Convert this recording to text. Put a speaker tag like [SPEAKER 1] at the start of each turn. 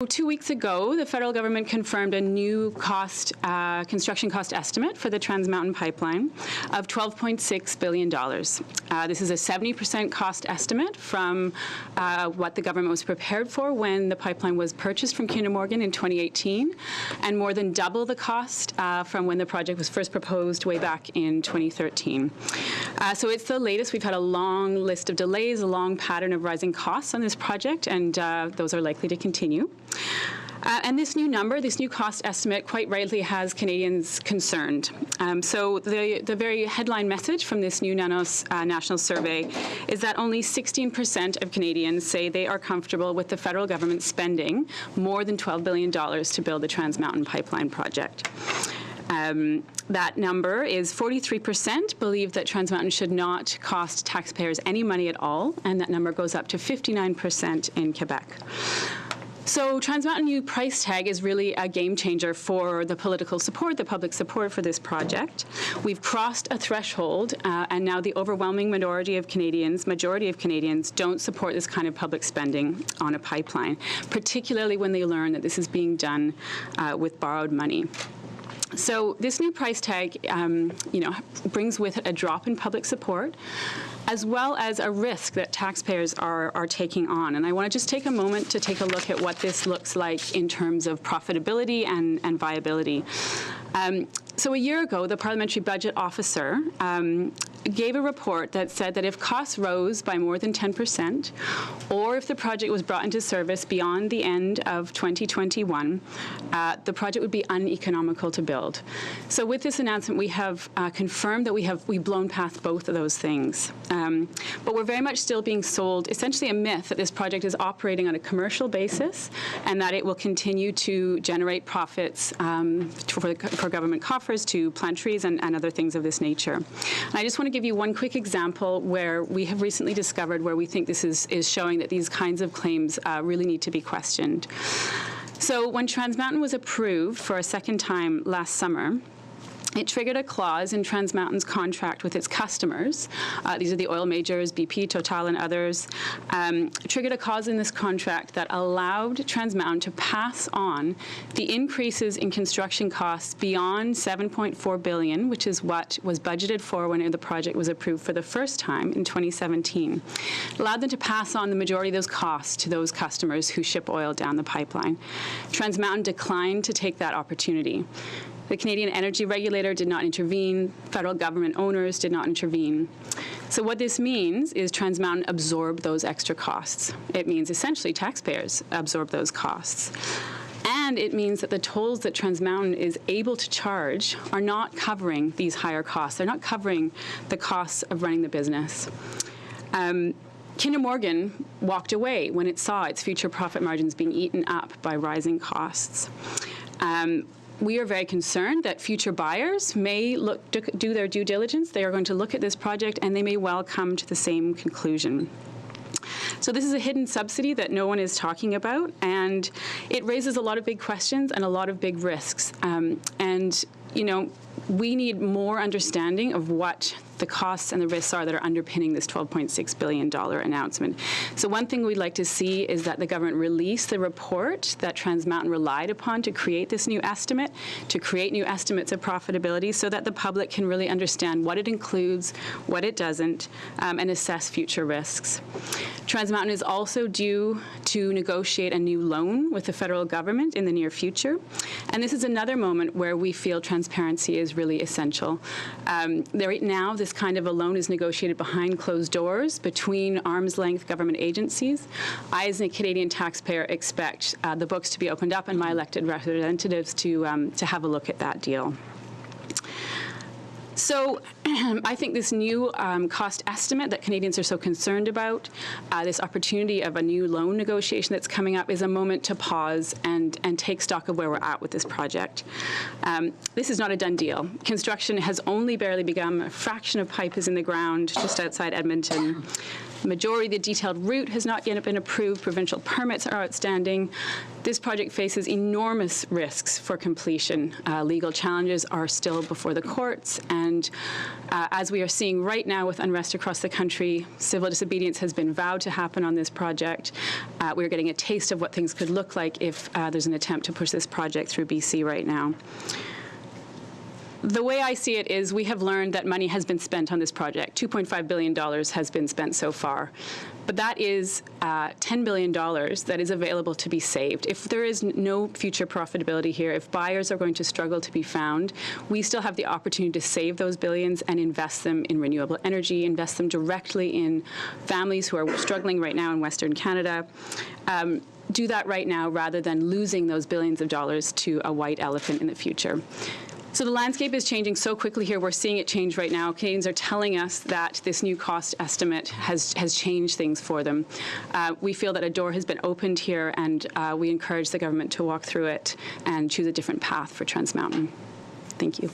[SPEAKER 1] 2 weeks ago, the federal government confirmed a new construction cost estimate for the Trans Mountain Pipeline of $12.6 billion. This is a 70% cost estimate from what the government was prepared for when the pipeline was purchased from Kinder Morgan in 2018, and more than double the cost from when the project was first proposed way back in 2013. So it's the latest. We've had a long list of delays, a long pattern of rising costs on this project, and those are likely to continue. And this new number, this new cost estimate, quite rightly has Canadians concerned. So the very headline message from this new NANOS national survey is that only 16% of Canadians say they are comfortable with the federal government spending more than $12 billion to build the Trans Mountain Pipeline project. That number is 43% believe that Trans Mountain should not cost taxpayers any money at all, and that number goes up to 59% in Quebec. So Trans Mountain new price tag is really a game changer for the political support, the public support for this project. We've crossed a threshold, and now the overwhelming majority of Canadians don't support this kind of public spending on a pipeline, particularly when they learn that this is being done with borrowed money. So this new price tag, brings with it a drop in public support, as well as a risk that taxpayers are taking on. And I want to just take a moment to take a look at what this looks like in terms of profitability and viability. So a year ago, the Parliamentary Budget Officer gave a report that said that if costs rose by more than 10%, or if the project was brought into service beyond the end of 2021, the project would be uneconomical to build. So with this announcement, we have confirmed that we've blown past both of those things. But we're very much still being sold essentially a myth that this project is operating on a commercial basis and that it will continue to generate profits for government coffers, to plant trees and other things of this nature. And I just want to give you one quick example where we have recently discovered where we think this is showing that these kinds of claims really need to be questioned. So when Trans Mountain was approved for a second time last summer, it triggered a clause in Trans Mountain's contract with its customers. These are the oil majors, BP, Total, and others. Triggered a clause in this contract that allowed Trans Mountain to pass on the increases in construction costs beyond $7.4 billion, which is what was budgeted for when the project was approved for the first time in 2017. It allowed them to pass on the majority of those costs to those customers who ship oil down the pipeline. Trans Mountain declined to take that opportunity. The Canadian Energy Regulator did not intervene. Federal government owners did not intervene. So what this means is Trans Mountain absorbed those extra costs. It means essentially taxpayers absorb those costs. And it means that the tolls that Trans Mountain is able to charge are not covering these higher costs. They're not covering the costs of running the business. Kinder Morgan walked away when it saw its future profit margins being eaten up by rising costs. We are very concerned that future buyers may do their due diligence. They are going to look at this project and they may well come to the same conclusion. So this is a hidden subsidy that no one is talking about, and it raises a lot of big questions and a lot of big risks. We need more understanding of what the costs and the risks are that are underpinning this $12.6 billion announcement. So one thing we'd like to see is that the government release the report that Trans Mountain relied upon to create this new estimate, to create new estimates of profitability so that the public can really understand what it includes, what it doesn't, and assess future risks. Trans Mountain is also due to negotiate a new loan with the federal government in the near future. And this is another moment where we feel transparency is really essential. Right now, this kind of a loan is negotiated behind closed doors between arm's-length government agencies. I, as a Canadian taxpayer, expect the books to be opened up and my elected representatives to have a look at that deal. So I think this new cost estimate that Canadians are so concerned about, this opportunity of a new loan negotiation that's coming up, is a moment to pause and take stock of where we're at with this project. This is not a done deal. Construction has only barely begun. A fraction of pipe is in the ground just outside Edmonton. The majority of the detailed route has not yet been approved. Provincial permits are outstanding. This project faces enormous risks for completion. Legal challenges are still before the courts, and as we are seeing right now with unrest across the country, civil disobedience has been vowed to happen on this project. We're getting a taste of what things could look like if there's an attempt to push this project through BC right now. The way I see it is we have learned that money has been spent on this project. $2.5 billion has been spent so far. But that is $10 billion that is available to be saved. If there is no future profitability here, if buyers are going to struggle to be found, we still have the opportunity to save those billions and invest them in renewable energy, invest them directly in families who are struggling right now in Western Canada. Do that right now rather than losing those billions of dollars to a white elephant in the future. So the landscape is changing so quickly here. We're seeing it change right now. Canadians are telling us that this new cost estimate has changed things for them. We feel that a door has been opened here, and we encourage the government to walk through it and choose a different path for Trans Mountain. Thank you.